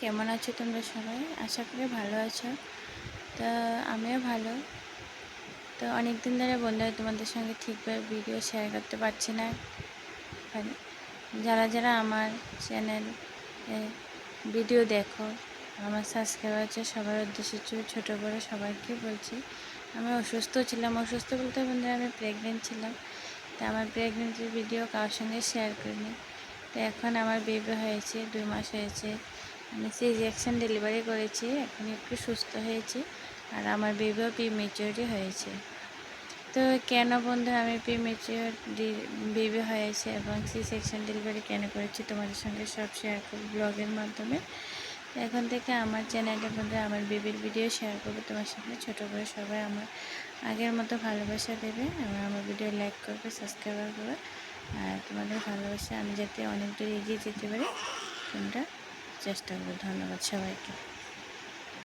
কেমন আছো তোমরা সবাই? আশা করি ভালো আছো। তো আমিও ভালো। তো অনেক দিন ধরে বন্ধুরা তোমাদের সঙ্গে ঠিকভাবে ভিডিও শেয়ার করতে পারছি না। মানে যারা যারা আমার চ্যানেল ভিডিও দেখো, আমার সাবস্ক্রাইবার আছে, সবার উদ্দেশ্যে ছোটো বড়ো সবাইকে বলছি, আমি অসুস্থ ছিলাম। অসুস্থ বলতে বন্ধুরা আমি প্রেগনেন্ট ছিলাম। তো আমার প্রেগনেন্টের ভিডিও কারোর সঙ্গে শেয়ার করিনি। তো এখন আমার বেবি হয়েছে, 2 মাস হয়েছে। আমি সিজারেশন ডেলিভারি করেছি, এখন একটু সুস্থ হয়েছি। আর আমার বেবিও প্রিম্যাচিওরই হয়েছে। তো কেন বন্ধু আমি প্রিম্যাচিওর বেবি হয়েছে এবং সি সেকশন ডেলিভারি কেন করেছি তোমাদের সঙ্গে সব শেয়ার করব ব্লগের মাধ্যমে। এখন থেকে আমার চ্যানেলের মধ্যে আমার বেবির ভিডিও শেয়ার করবো তোমার সঙ্গে। ছোটো করে সবাই আমার আগের মতো ভালোবাসা দেবে এবং আমার ভিডিও লাইক করবে, সাবস্ক্রাইব করবে। আর তোমাদের ভালোবাসা আমি যাতে অনেক দূর এগিয়ে যেতে পারি তোমরা চেষ্টা করবে। ধন্যবাদ সবাইকে।